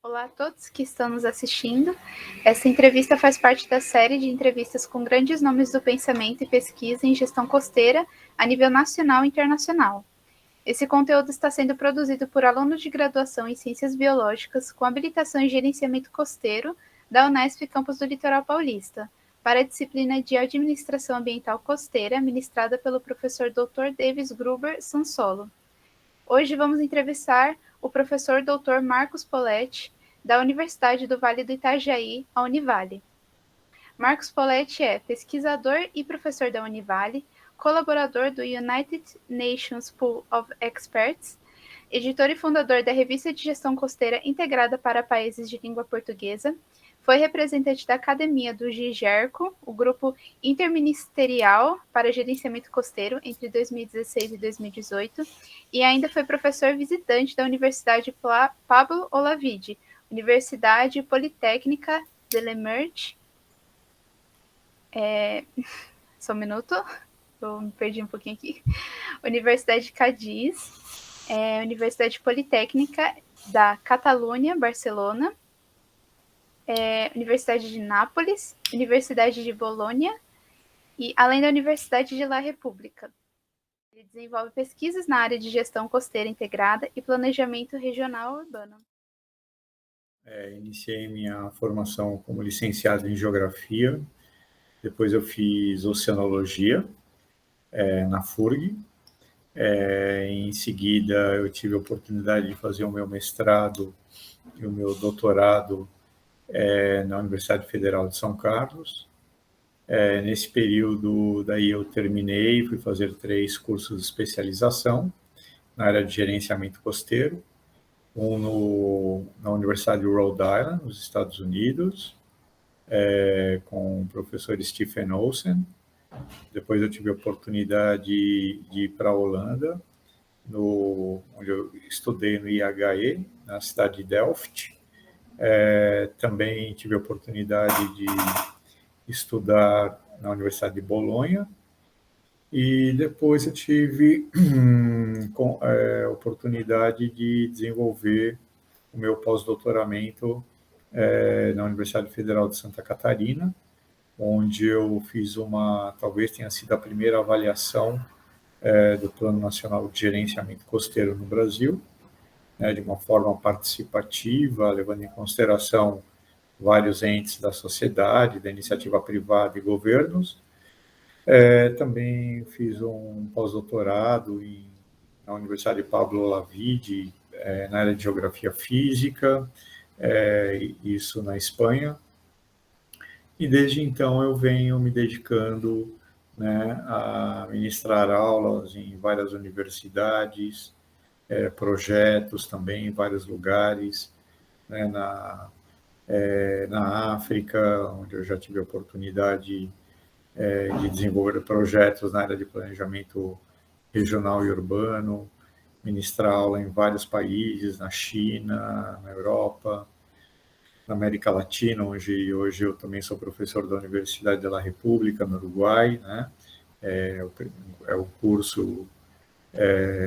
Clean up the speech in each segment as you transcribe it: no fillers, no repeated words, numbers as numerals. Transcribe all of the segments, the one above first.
Olá a todos que estão nos assistindo. Essa entrevista faz parte da série de entrevistas com grandes nomes do pensamento e pesquisa em gestão costeira a nível nacional e internacional. Esse conteúdo está sendo produzido por alunos de graduação em Ciências Biológicas com habilitação em Gerenciamento Costeiro da Unesp Campus do Litoral Paulista, para a disciplina de Administração Ambiental Costeira, ministrada pelo professor Dr. Davis Gruber Sansolo. Hoje vamos entrevistar o professor Dr. Marcos Poletti, da Universidade do Vale do Itajaí, a Univale. Marcos Poletti é pesquisador e professor da Univale, colaborador do United Nations Pool of Experts, editor e fundador da Revista de Gestão Costeira Integrada para Países de Língua Portuguesa, foi representante da Academia do GIGERCO, o Grupo Interministerial para Gerenciamento Costeiro, entre 2016 e 2018, e ainda foi professor visitante da Universidade Pablo Olavide, Universidade Politécnica de Lemerte. Só um minuto, eu me perdi um pouquinho aqui. Universidade de Cádiz, Universidade Politécnica da Catalunha, Barcelona, Universidade de Nápoles, Universidade de Bolonha e além da Universidade de La República. Ele desenvolve pesquisas na área de gestão costeira integrada e planejamento regional urbano. Iniciei minha formação como licenciado em Geografia, depois eu fiz Oceanologia na FURG. Em seguida, eu tive a oportunidade de fazer o meu mestrado e o meu doutorado na Universidade Federal de São Carlos. Nesse período, daí eu terminei, fui fazer 3 cursos de especialização na área de gerenciamento costeiro, na Universidade de Rhode Island, nos Estados Unidos, com o professor Stephen Olsen. Depois eu tive a oportunidade de ir para a Holanda, onde eu estudei no IHE, na cidade de Delft. Também tive a oportunidade de estudar na Universidade de Bolonha. E depois eu tive a oportunidade de desenvolver o meu pós-doutoramento na Universidade Federal de Santa Catarina, onde eu fiz talvez tenha sido a primeira avaliação do Plano Nacional de Gerenciamento Costeiro no Brasil, de uma forma participativa, levando em consideração vários entes da sociedade, da iniciativa privada e governos. Também fiz um pós-doutorado na Universidade Pablo Olavide, na área de Geografia Física, isso na Espanha. E desde então eu venho me dedicando a ministrar aulas em várias universidades, projetos também em vários lugares, na África, onde eu já tive a oportunidade de desenvolver projetos na área de planejamento regional e urbano, ministrar aula em vários países, na China, na Europa, na América Latina, onde hoje eu também sou professor da Universidade de La República, no Uruguai, né? O curso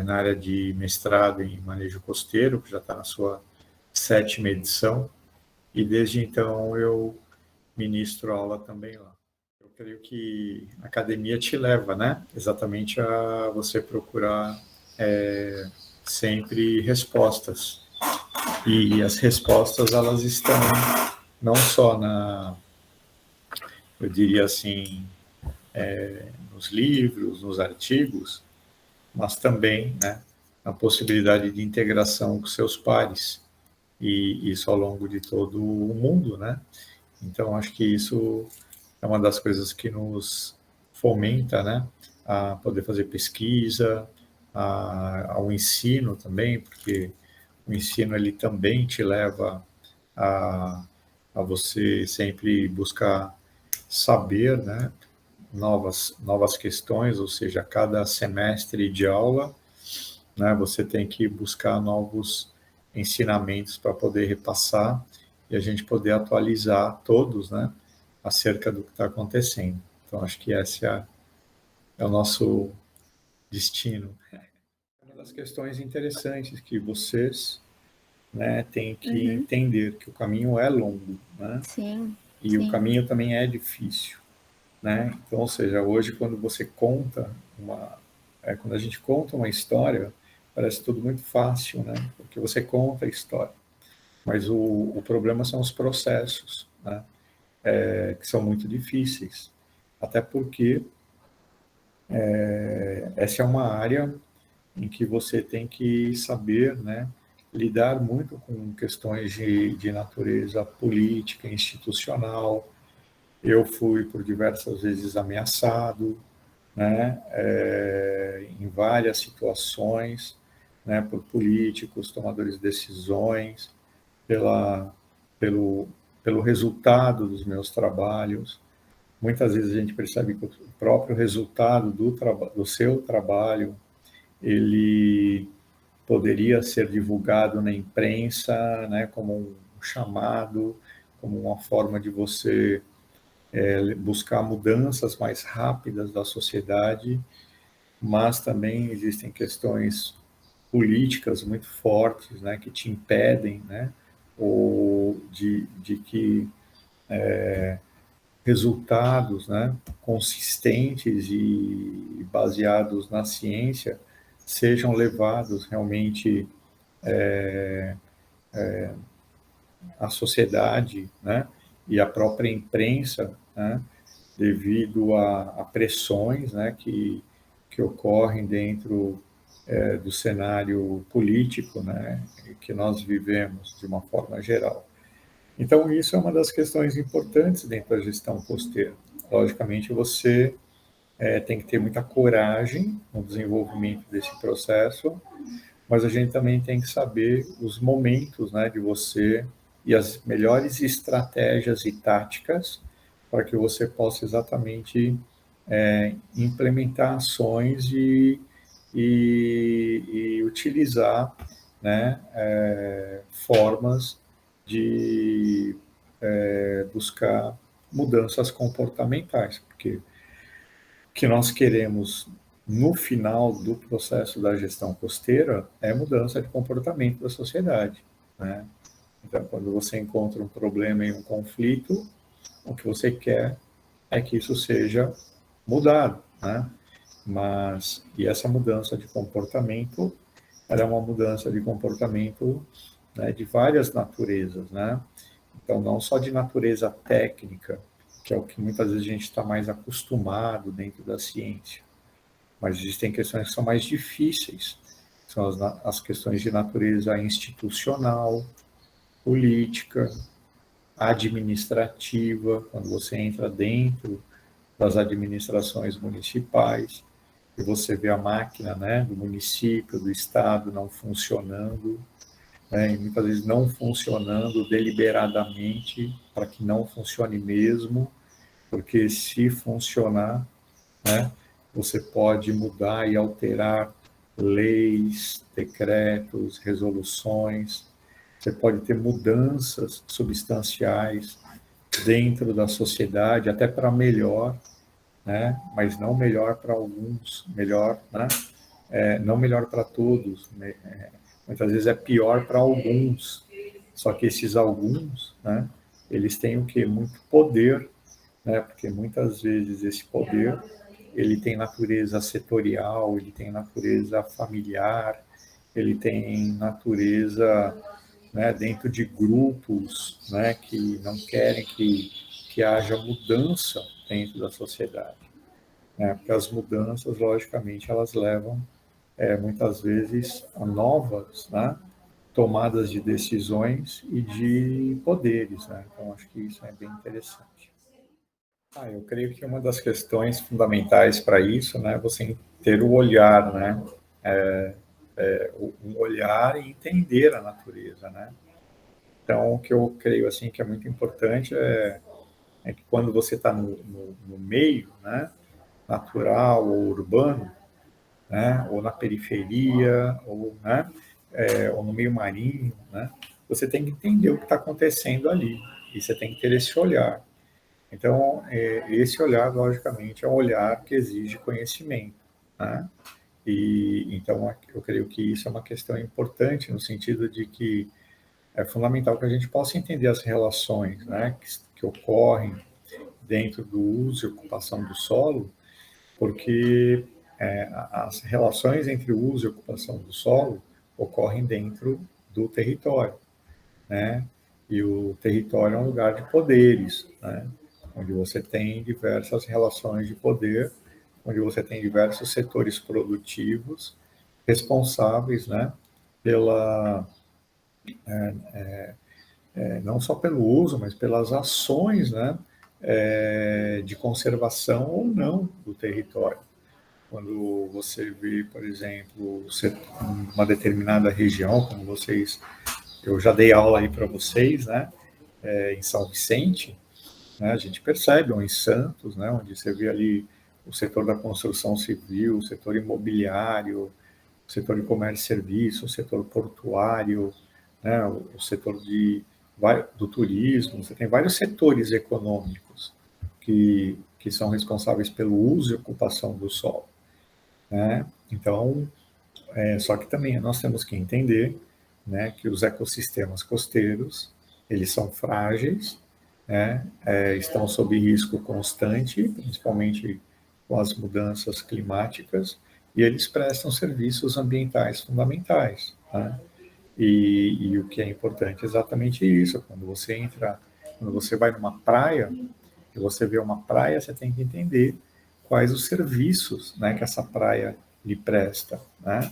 na área de mestrado em manejo costeiro, que já está na sua 7ª edição, e desde então eu ministro aula também lá. Eu creio que a academia te leva, né? Exatamente a você procurar sempre respostas. E as respostas, elas estão não só eu diria assim, nos livros, nos artigos, mas também, né, na possibilidade de integração com seus pares, e isso ao longo de todo o mundo, né? Então, acho que isso é uma das coisas que nos fomenta, né, a poder fazer pesquisa, ao ensino também, porque o ensino ele também te leva a você sempre buscar saber, né, novas questões, ou seja, cada semestre de aula, né, você tem que buscar novos ensinamentos para poder repassar e a gente poder atualizar todos, né, acerca do que está acontecendo. Então, acho que esse é o nosso destino. Uma das questões interessantes que vocês né, tem que Uhum. entender que o caminho é longo, né, Sim, e o sim. caminho também é difícil, né. Então, ou seja, hoje quando você conta quando a gente conta uma história, parece tudo muito fácil, né, porque você conta a história. Mas o problema são os processos, né, que são muito difíceis. Até porque essa é uma área em que você tem que saber, né, lidar muito com questões de natureza política, institucional. Eu fui por diversas vezes ameaçado, né, em várias situações, né, por políticos, tomadores de decisões, pela, pelo, pelo resultado dos meus trabalhos. Muitas vezes a gente percebe que o próprio resultado do seu trabalho, ele poderia ser divulgado na imprensa, né, como um chamado, como uma forma de você buscar mudanças mais rápidas da sociedade, mas também existem questões políticas muito fortes, né, que te impedem, né, ou de que resultados, né, consistentes e baseados na ciência sejam levados realmente à sociedade, né, e à própria imprensa, né, devido a pressões, né, que ocorrem dentro do cenário político, né, que nós vivemos de uma forma geral. Então, isso é uma das questões importantes dentro da gestão costeira. Logicamente, você tem que ter muita coragem no desenvolvimento desse processo, mas a gente também tem que saber os momentos, né, de você e as melhores estratégias e táticas para que você possa exatamente implementar ações e utilizar, né, formas de buscar mudanças comportamentais, porque o que nós queremos no final do processo da gestão costeira é mudança de comportamento da sociedade, né? Então, quando você encontra um problema e um conflito, o que você quer é que isso seja mudado, né? E essa mudança de comportamento, ela é uma mudança de comportamento, né, de várias naturezas, né? Então, não só de natureza técnica, que é o que muitas vezes a gente está mais acostumado dentro da ciência, mas existem questões que são mais difíceis, são as questões de natureza institucional, política, administrativa, quando você entra dentro das administrações municipais, e você vê a máquina, né, do município, do estado não funcionando, né, e muitas vezes não funcionando deliberadamente para que não funcione mesmo, porque se funcionar, né, você pode mudar e alterar leis, decretos, resoluções, você pode ter mudanças substanciais dentro da sociedade, até para melhor, né? Mas não melhor para alguns, melhor, né? Não melhor para todos, né? Muitas vezes é pior para alguns, só que esses alguns, né? Eles têm o quê? Muito poder, né? Porque muitas vezes esse poder ele tem natureza setorial, ele tem natureza familiar, ele tem natureza, né, dentro de grupos, né, que não querem que haja mudança dentro da sociedade, né, porque as mudanças, logicamente, elas levam muitas vezes a novas, né, tomadas de decisões e de poderes, né? Então acho que isso é bem interessante. Eu creio que uma das questões fundamentais para isso, né, é você ter o olhar, né, um olhar e entender a natureza, né? Então, o que eu creio assim que é muito importante é que quando você está no meio, né, natural ou urbano, né, ou na periferia, ou, né, ou no meio marinho, né, você tem que entender o que está acontecendo ali e você tem que ter esse olhar. Então, esse olhar, logicamente, é um olhar que exige conhecimento, né? E então eu creio que isso é uma questão importante no sentido de que é fundamental que a gente possa entender as relações, né, que ocorrem dentro do uso e ocupação do solo, porque as relações entre o uso e ocupação do solo ocorrem dentro do território, né? E o território é um lugar de poderes, né? Onde você tem diversas relações de poder, onde você tem diversos setores produtivos responsáveis, né, pela não só pelo uso, mas pelas ações, né, de conservação ou não do território. Quando você vê, por exemplo, uma determinada região, como vocês, eu já dei aula aí para vocês, né, em São Vicente, né, a gente percebe, ou em Santos, né, onde você vê ali o setor da construção civil, o setor imobiliário, o setor de comércio e serviço, o setor portuário, né, o setor do turismo, você tem vários setores econômicos que são responsáveis pelo uso e ocupação do solo, né? Então, só que também nós temos que entender, né, que os ecossistemas costeiros, eles são frágeis, né, estão sob risco constante, principalmente com as mudanças climáticas, e eles prestam serviços ambientais fundamentais, né? E o que é importante é exatamente isso. Quando você vai numa praia, e você vê uma praia, você tem que entender quais os serviços, né, que essa praia lhe presta, né?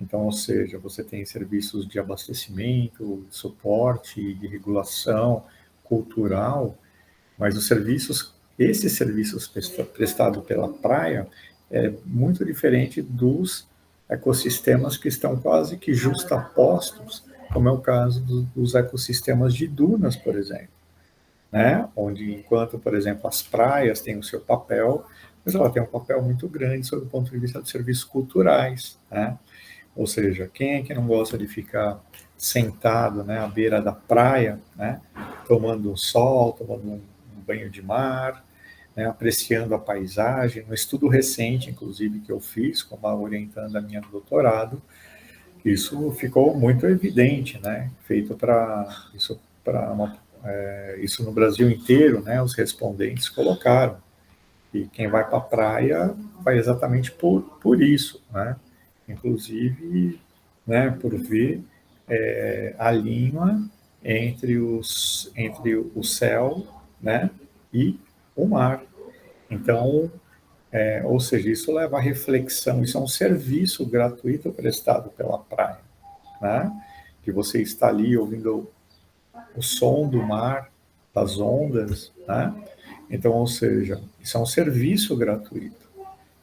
Então, ou seja, você tem serviços de abastecimento, de suporte, de regulação cultural, mas esses serviços prestados pela praia é muito diferente dos ecossistemas que estão quase que justapostos, como é o caso dos ecossistemas de dunas, por exemplo, né? Onde, enquanto, por exemplo, as praias têm o seu papel, mas ela tem um papel muito grande sob o ponto de vista dos serviços culturais, né? Ou seja, quem é que não gosta de ficar sentado, né, à beira da praia, né, tomando um sol, tomando um banho de mar, né, apreciando a paisagem? Um estudo recente, inclusive, que eu fiz com uma orientanda minha do doutorado, isso ficou muito evidente, né, feito isso no Brasil inteiro, né, os respondentes colocaram. E quem vai para a praia vai exatamente por isso, né? Inclusive, né, por ver a língua entre o céu, né, e o mar. Então, ou seja, isso leva à reflexão, isso é um serviço gratuito prestado pela praia, né? Que você está ali ouvindo o som do mar, das ondas, né? Então, ou seja, isso é um serviço gratuito.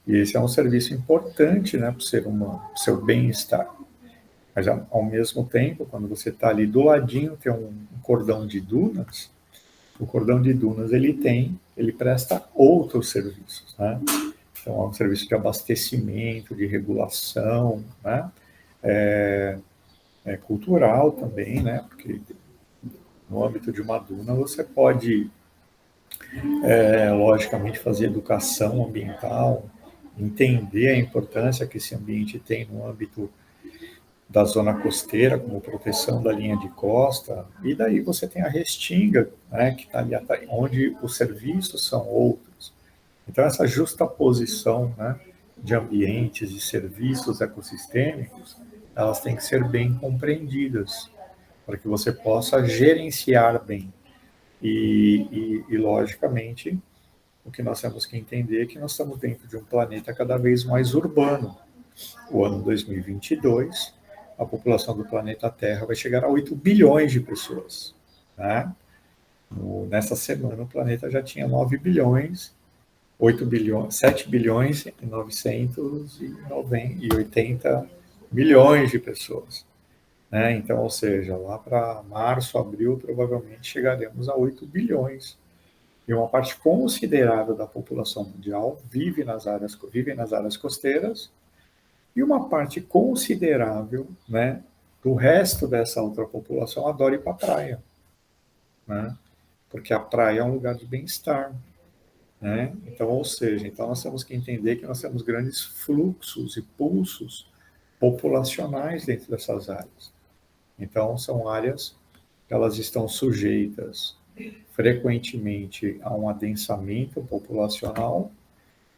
E esse é um serviço importante, né, para o ser humano, para o seu bem-estar. Mas, ao mesmo tempo, quando você está ali do ladinho, tem um cordão de dunas, o cordão de dunas ele presta outros serviços, né? Então, é um serviço de abastecimento, de regulação, né? Cultural também, né? Porque no âmbito de uma duna você pode, logicamente, fazer educação ambiental, entender a importância que esse ambiente tem no âmbito da zona costeira, como proteção da linha de costa, e daí você tem a restinga, né, que está ali onde os serviços são outros. Então, essa justaposição, né, de ambientes e serviços ecossistêmicos, elas têm que ser bem compreendidas, para que você possa gerenciar bem. Logicamente, o que nós temos que entender é que nós estamos dentro de um planeta cada vez mais urbano. O ano 2022, a população do planeta Terra vai chegar a 8 bilhões de pessoas, né? Nessa semana, o planeta já tinha 9 bilhões, 8 bilhões, 7 bilhões e 980 milhões de pessoas, né? Então, ou seja, lá para março, abril, provavelmente chegaremos a 8 bilhões. E uma parte considerável da população mundial vive nas áreas costeiras, e uma parte considerável, né, do resto dessa outra população adora ir para a praia, né? Porque a praia é um lugar de bem-estar, né? Então, ou seja, então nós temos que entender que nós temos grandes fluxos e pulsos populacionais dentro dessas áreas. Então, são áreas elas estão sujeitas frequentemente a um adensamento populacional,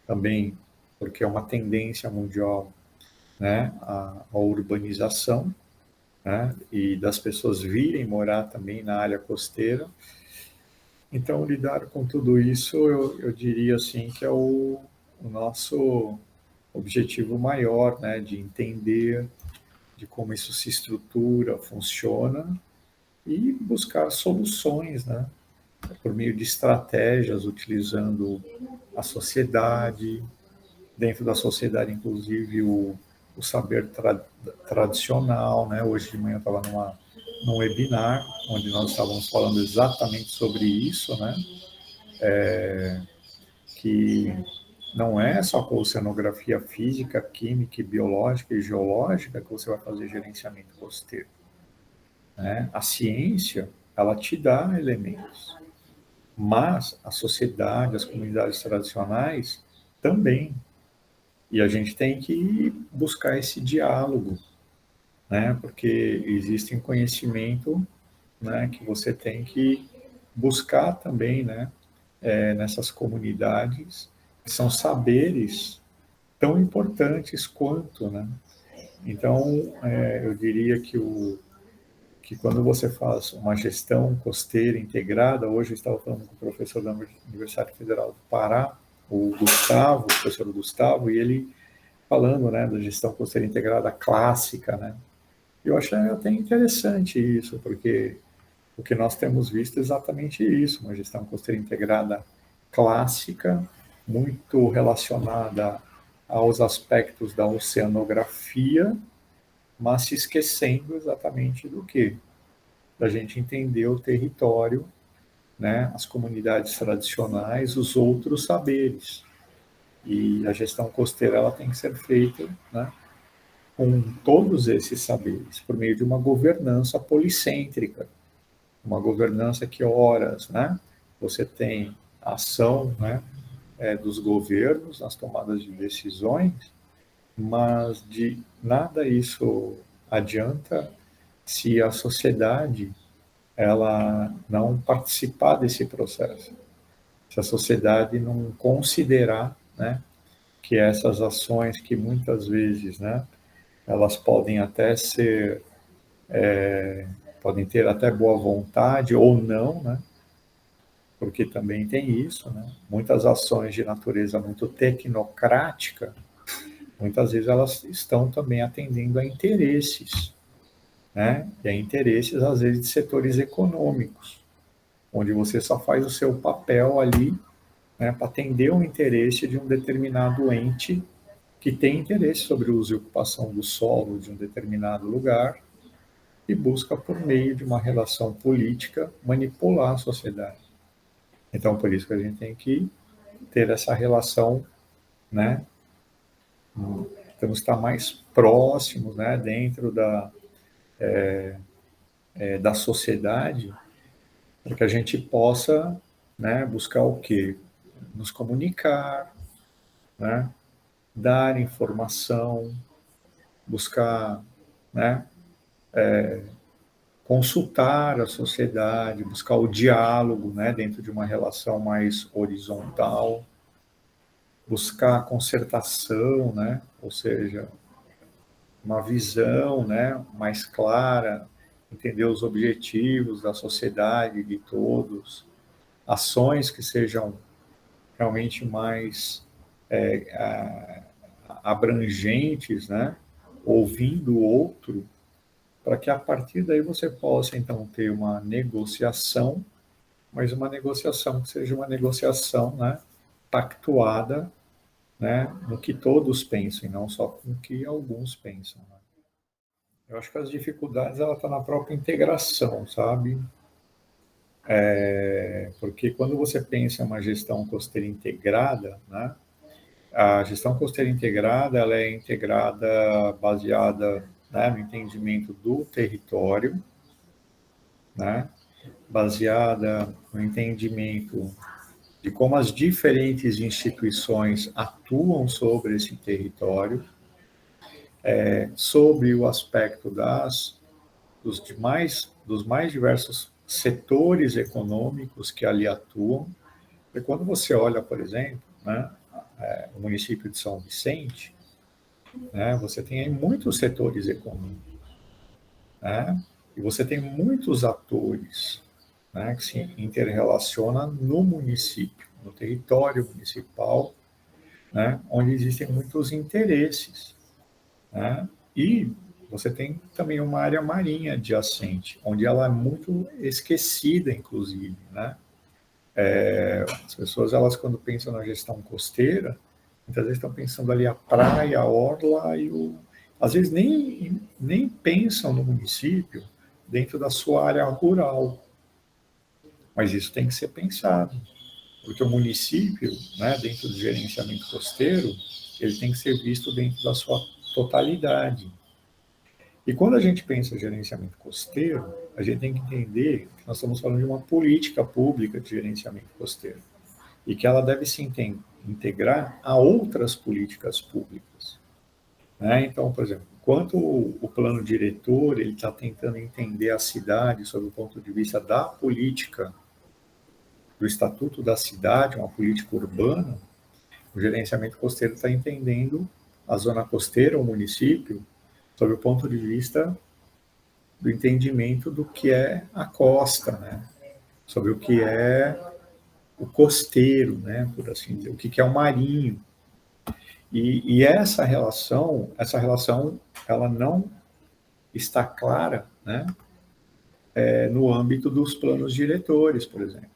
também porque é uma tendência mundial, né, a urbanização, né, e das pessoas virem morar também na área costeira. Então, lidar com tudo isso, eu diria assim que é o nosso objetivo maior, né, de entender de como isso se estrutura, funciona, e buscar soluções, né, por meio de estratégias, utilizando a sociedade, dentro da sociedade, inclusive, o saber tradicional, né? Hoje de manhã eu estava num webinar, onde nós estávamos falando exatamente sobre isso, né? Que não é só com oceanografia física, química, biológica e geológica que você vai fazer gerenciamento costeiro, né? A ciência, ela te dá elementos, mas a sociedade, as comunidades tradicionais também. E a gente tem que buscar esse diálogo, né? Porque existe um conhecimento, né, que você tem que buscar também, né, nessas comunidades, que são saberes tão importantes quanto, né? Então, eu diria que quando você faz uma gestão costeira integrada, hoje eu estava falando com o professor da Universidade Federal do Pará, o Gustavo, o professor Gustavo, e ele falando, né, da gestão costeira integrada clássica, né? Eu acho até interessante isso, porque o que nós temos visto é exatamente isso, uma gestão costeira integrada clássica, muito relacionada aos aspectos da oceanografia, mas se esquecendo exatamente do quê? Da gente entender o território, né, as comunidades tradicionais, os outros saberes. E a gestão costeira ela tem que ser feita, né, com todos esses saberes, por meio de uma governança policêntrica, uma governança que horas, né, você tem a ação, né, dos governos nas tomadas de decisões, mas de nada isso adianta se a sociedade ela não participar desse processo, se a sociedade não considerar, né, que essas ações que muitas vezes, né, elas podem até ser, podem ter até boa vontade ou não, né? Porque também tem isso, né? Muitas ações de natureza muito tecnocrática, muitas vezes elas estão também atendendo a interesses, né? E a interesses, às vezes, de setores econômicos, onde você só faz o seu papel ali, né, para atender o interesse de um determinado ente que tem interesse sobre o uso e ocupação do solo de um determinado lugar e busca, por meio de uma relação política, manipular a sociedade. Então, por isso que a gente tem que ter essa relação, né? Temos que estar mais próximos, né, dentro da sociedade, para que a gente possa, né, buscar o quê? Nos comunicar, né, dar informação, buscar, né, consultar a sociedade, buscar o diálogo, né, dentro de uma relação mais horizontal, buscar a concertação, né, ou seja, uma visão, né, mais clara, entender os objetivos da sociedade, de todos, ações que sejam realmente mais abrangentes, né, ouvindo o outro, para que a partir daí você possa, então, ter uma negociação, mas uma negociação que seja uma negociação, né, pactuada, né, no que todos pensam, e não só no que alguns pensam. Né? Eu acho que as dificuldades ela está na própria integração, sabe? Porque quando você pensa em uma gestão costeira integrada, né, a gestão costeira integrada ela é integrada baseada, né, no entendimento do território, né, baseada no entendimento de como as diferentes instituições atuam sobre esse território, sobre o aspecto das dos mais diversos setores econômicos que ali atuam. E quando você olha, por exemplo, né, o município de São Vicente, né, você tem aí muitos setores econômicos, né, e você tem muitos atores, né, que se interrelacionam no município, no território municipal, né, onde existem muitos interesses, né, e você tem também uma área marinha adjacente, onde ela é muito esquecida, inclusive, né? As pessoas, elas quando pensam na gestão costeira, muitas vezes estão pensando ali a praia, a orla às vezes nem pensam no município dentro da sua área rural. Mas isso tem que ser pensado, porque o município, né, dentro do gerenciamento costeiro, ele tem que ser visto dentro da sua totalidade. E quando a gente pensa em gerenciamento costeiro, a gente tem que entender que nós estamos falando de uma política pública de gerenciamento costeiro e que ela deve se integrar a outras políticas públicas, né? Então, por exemplo, enquanto o plano diretor ele está tentando entender a cidade sob o ponto de vista da política do Estatuto da Cidade, uma política urbana, o gerenciamento costeiro está entendendo a zona costeira, o município, sob o ponto de vista do entendimento do que é a costa, né? Sobre o que é o costeiro, né? Por assim dizer, o que é o marinho. E essa relação, ela não está clara, né? No âmbito dos planos diretores, por exemplo.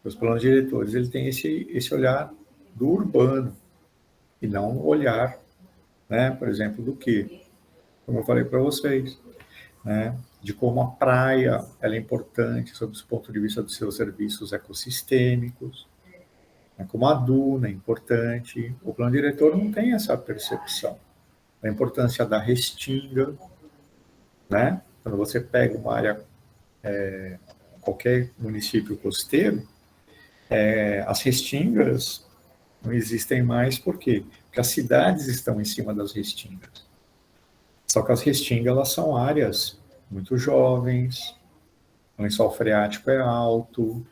Os planos diretores, ele tem esse olhar do urbano e não o olhar, né? Por exemplo, do que, como eu falei para vocês, né, de como a praia ela é importante sob o ponto de vista dos seus serviços ecossistêmicos, né, como a duna é importante. O plano diretor não tem essa percepção da importância da restinga, né? Quando você pega uma área, qualquer município costeiro, as restingas não existem mais, por quê? Porque as cidades estão em cima das restingas. Só que as restingas, elas são áreas muito jovens, o lençol freático é alto.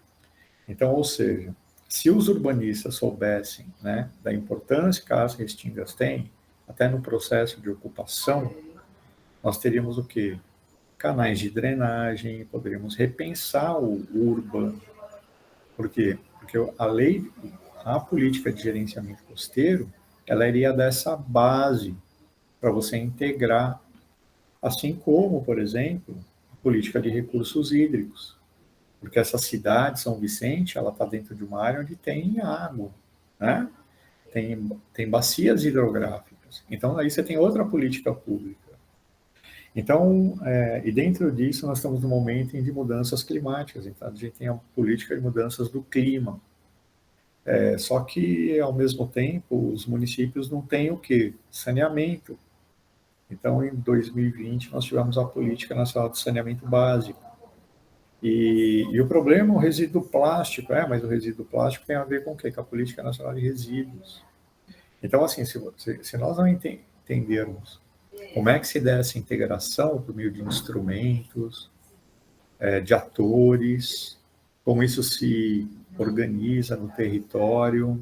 Então, ou seja, se os urbanistas soubessem, né, da importância que as restingas têm, até no processo de ocupação, nós teríamos o quê? Canais de drenagem, poderíamos repensar o urbano. Por quê? Porque a política de gerenciamento costeiro, ela iria dar essa base para você integrar, assim como, por exemplo, a política de recursos hídricos. Porque essa cidade, São Vicente, ela está dentro de uma área onde tem água, né? Tem bacias hidrográficas. Então, aí você tem outra política pública. Então, e dentro disso, nós estamos num momento de mudanças climáticas. Então, a gente tem a política de mudanças do clima. Só que, ao mesmo tempo, os municípios não têm o quê? Saneamento. Então, em 2020, nós tivemos a Política Nacional de Saneamento Básico. E o problema é o resíduo plástico, mas o resíduo plástico tem a ver com o quê? Com a Política Nacional de Resíduos. Então, assim, se nós não entendermos como é que se dá essa integração por meio de instrumentos, de atores, como isso se organiza no território,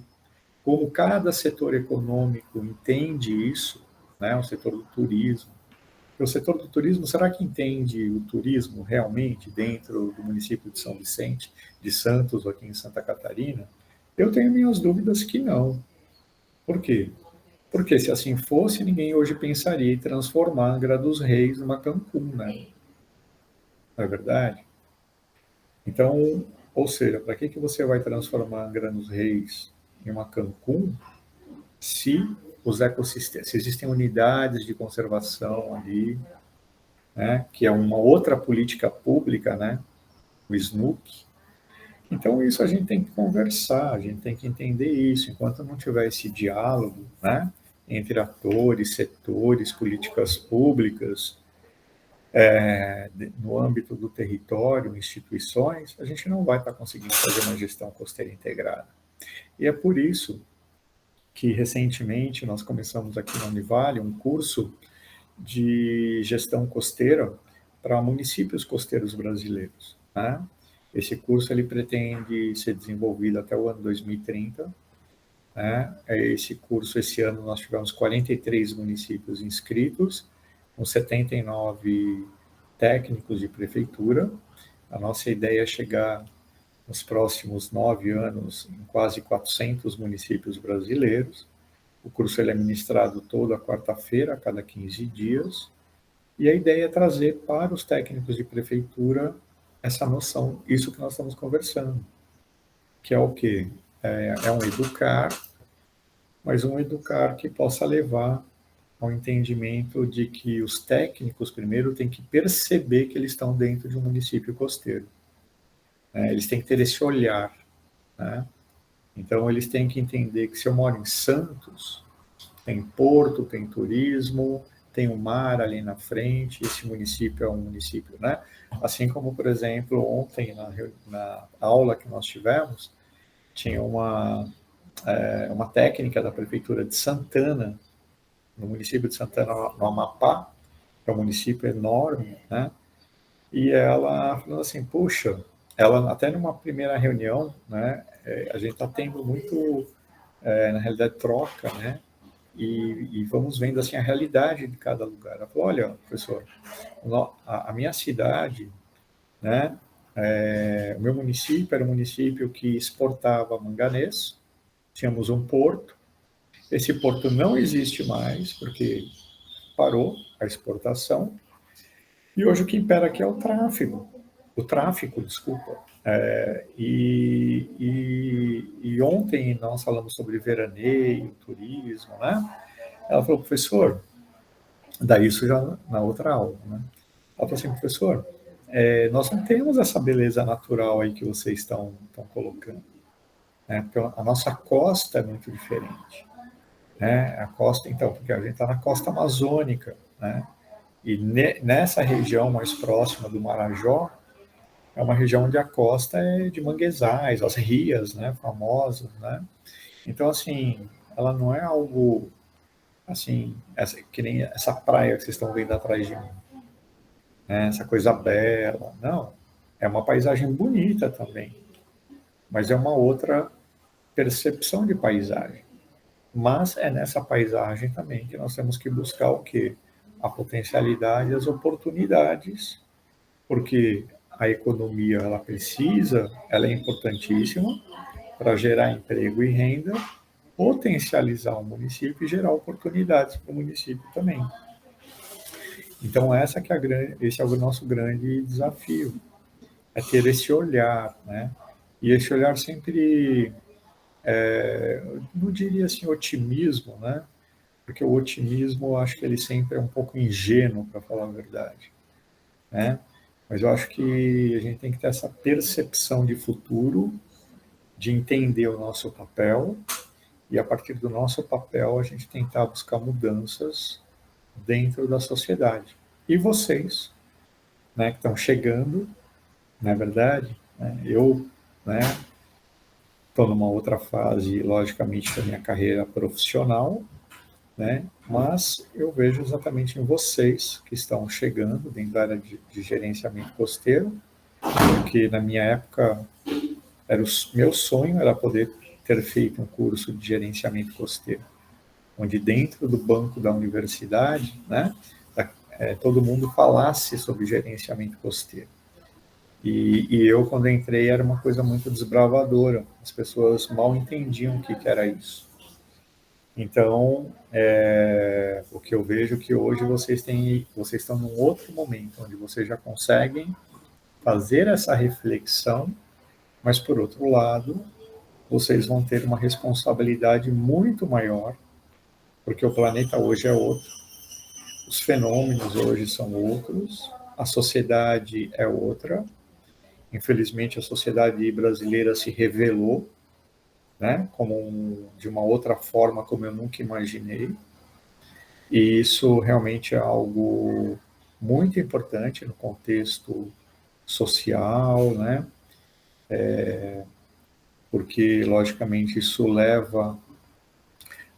como cada setor econômico entende isso, né? O setor do turismo. O setor do turismo, será que entende o turismo realmente dentro do município de São Vicente, de Santos, ou aqui em Santa Catarina? Eu tenho minhas dúvidas que não. Por quê? Porque se assim fosse, ninguém hoje pensaria em transformar Angra dos Reis numa Cancún, né? Não é verdade? Então, ou seja, para que você vai transformar Angra dos Reis em uma Cancún se os ecossistemas, se existem unidades de conservação ali, né, que é uma outra política pública, né, o SNUC. Então, isso a gente tem que conversar, a gente tem que entender isso. Enquanto não tiver esse diálogo, né, entre atores, setores, políticas públicas, no âmbito do território, instituições, a gente não vai estar conseguindo fazer uma gestão costeira integrada. E é por isso que, recentemente, nós começamos aqui na Univale um curso de gestão costeira para municípios costeiros brasileiros, né? Esse curso ele pretende ser desenvolvido até o ano 2030, né? Esse curso, esse ano, nós tivemos 43 municípios inscritos, com 79 técnicos de prefeitura. A nossa ideia é chegar nos próximos 9 anos em quase 400 municípios brasileiros. O curso ele é ministrado toda quarta-feira, a cada 15 dias, e a ideia é trazer para os técnicos de prefeitura essa noção, isso que nós estamos conversando, que é o quê? É um educar, mas um educar que possa levar ao entendimento de que os técnicos, primeiro, têm que perceber que eles estão dentro de um município costeiro. Eles têm que ter esse olhar, né? Então, eles têm que entender que se eu moro em Santos, tem porto, tem turismo, tem o mar ali na frente, esse município é um município, né? Assim como, por exemplo, ontem, na aula que nós tivemos, tinha uma técnica da Prefeitura de Santana, no município de Santana, no Amapá, que é um município enorme, né? E ela falando assim, puxa, ela até numa primeira reunião, né, a gente está tendo muito, na realidade, troca, né, e vamos vendo assim a realidade de cada lugar. Ela falou, olha, professor, a minha cidade, né, o meu município era um município que exportava manganês, tínhamos um porto, esse porto não existe mais, porque parou a exportação, e hoje o que impera aqui é o tráfico, desculpa. E ontem nós falamos sobre veraneio, turismo, né? Ela falou, professor, daí isso já na outra aula, né? Ela falou assim, professor, nós não temos essa beleza natural aí que vocês estão colocando, né? Porque a nossa costa é muito diferente, né? A costa, então, porque a gente está na costa amazônica, né? E nessa região mais próxima do Marajó, é uma região onde a costa é de manguezais, as rias, né, famosas, né? Então, assim, ela não é algo, assim, que nem essa praia que vocês estão vendo atrás de mim, né, essa coisa bela, não. É uma paisagem bonita também, mas é uma outra percepção de paisagem. Mas é nessa paisagem também que nós temos que buscar o quê? A potencialidade, as oportunidades, porque a economia ela é importantíssima para gerar emprego e renda, potencializar o município e gerar oportunidades para o município também. Então esse é o nosso grande desafio, é ter esse olhar, né? E esse olhar sempre, não diria assim otimismo, né? Porque o otimismo, eu acho que ele sempre é um pouco ingênuo, para falar a verdade, né? Mas eu acho que a gente tem que ter essa percepção de futuro, de entender o nosso papel, e a partir do nosso papel a gente tentar buscar mudanças dentro da sociedade. E vocês, né, que estão chegando, não é verdade? Eu, né, estou numa outra fase, logicamente, da minha carreira profissional, né, mas eu vejo exatamente em vocês que estão chegando dentro da área de gerenciamento costeiro, porque na minha época meu sonho era poder ter feito um curso de gerenciamento costeiro, onde dentro do banco da universidade, né, todo mundo falasse sobre gerenciamento costeiro. E eu, quando entrei, era uma coisa muito desbravadora. As pessoas mal entendiam o que era isso. Então, o que eu vejo é que hoje vocês estão num outro momento, onde vocês já conseguem fazer essa reflexão, mas, por outro lado, vocês vão ter uma responsabilidade muito maior, porque o planeta hoje é outro, os fenômenos hoje são outros, a sociedade é outra. Infelizmente, a sociedade brasileira se revelou, né, de uma outra forma como eu nunca imaginei. E isso realmente é algo muito importante no contexto social, né? Porque, logicamente, isso leva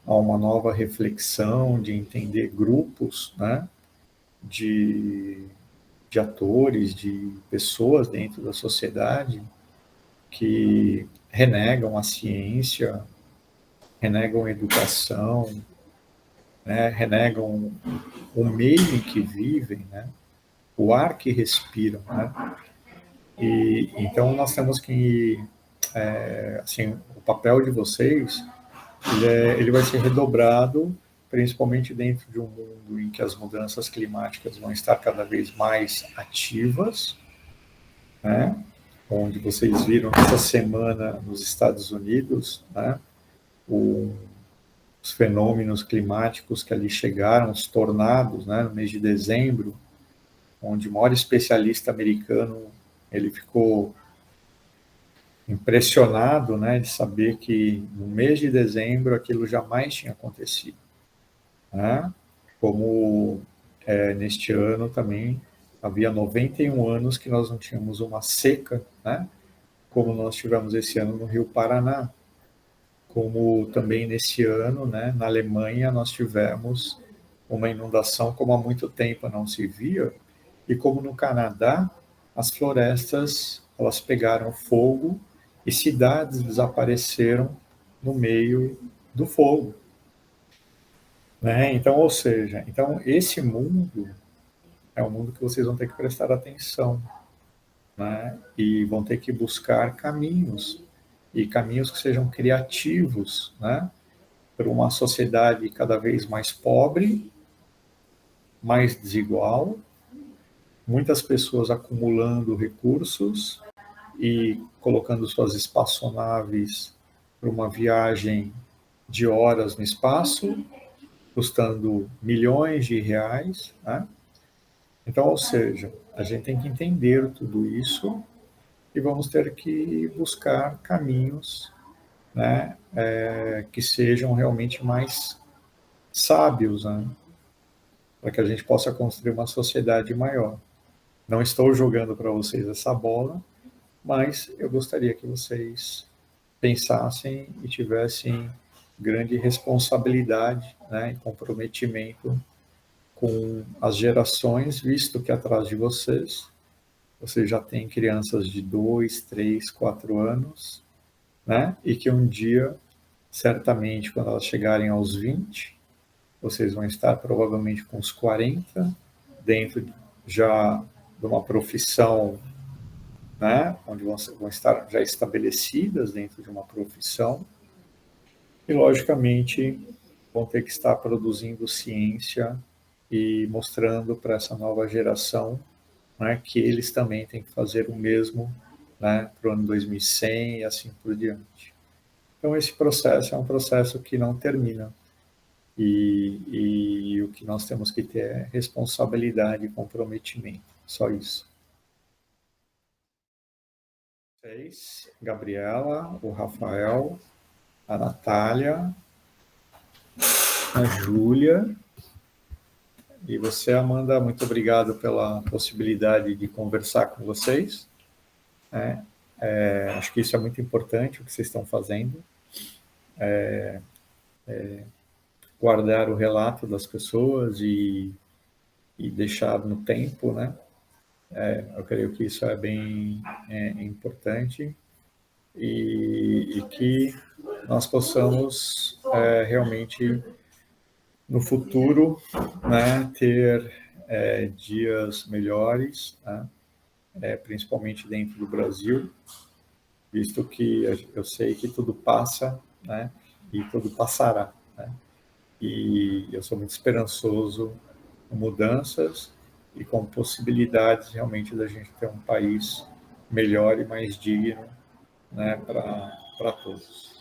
a uma nova reflexão de entender grupos, né? De de atores, de pessoas dentro da sociedade que renegam a ciência, renegam a educação, né, renegam o meio em que vivem, né, o ar que respiram, né? E então nós temos que, assim, o papel de vocês, ele vai ser redobrado, principalmente dentro de um mundo em que as mudanças climáticas vão estar cada vez mais ativas, né? Onde vocês viram essa semana nos Estados Unidos, né? Os fenômenos climáticos que ali chegaram, os tornados, né? No mês de dezembro, onde o maior especialista americano, ele ficou impressionado, né, de saber que no mês de dezembro aquilo jamais tinha acontecido, né? Como neste ano também havia 91 anos que nós não tínhamos uma seca, né? Como nós tivemos esse ano no Rio Paraná, como também nesse ano, né, na Alemanha nós tivemos uma inundação como há muito tempo não se via, e como no Canadá as florestas elas pegaram fogo e cidades desapareceram no meio do fogo, né? Então, ou seja, então esse mundo é um mundo que vocês vão ter que prestar atenção, né? E vão ter que buscar caminhos, e caminhos que sejam criativos, né? Para uma sociedade cada vez mais pobre, mais desigual, muitas pessoas acumulando recursos e colocando suas espaçonaves para uma viagem de horas no espaço, custando milhões de reais, né? Então, ou seja, a gente tem que entender tudo isso e vamos ter que buscar caminhos, né, que sejam realmente mais sábios, né, para que a gente possa construir uma sociedade maior. Não estou jogando para vocês essa bola, mas eu gostaria que vocês pensassem e tivessem grande responsabilidade, né, e comprometimento com as gerações, visto que atrás de vocês já têm crianças de 2, 3, 4 anos, né, e que um dia, certamente, quando elas chegarem aos 20, vocês vão estar provavelmente com os 40, dentro já de uma profissão, né, onde vão estar já estabelecidas dentro de uma profissão, e, logicamente, vão ter que estar produzindo ciência e mostrando para essa nova geração, né, que eles também têm que fazer o mesmo, né, para o ano 2100 e assim por diante. Então, esse processo é um processo que não termina. E o que nós temos que ter é responsabilidade e comprometimento. Só isso. Vocês, Gabriela, o Rafael, a Natália, a Júlia e você, Amanda, muito obrigado pela possibilidade de conversar com vocês. Acho que isso é muito importante, o que vocês estão fazendo. Guardar o relato das pessoas e deixar no tempo, né? Eu creio que isso é bem importante e que nós possamos realmente, no futuro, né, ter dias melhores, né, principalmente dentro do Brasil, visto que eu sei que tudo passa, né, e tudo passará, né? E eu sou muito esperançoso com mudanças e com possibilidades realmente da gente ter um país melhor e mais digno, né, para todos.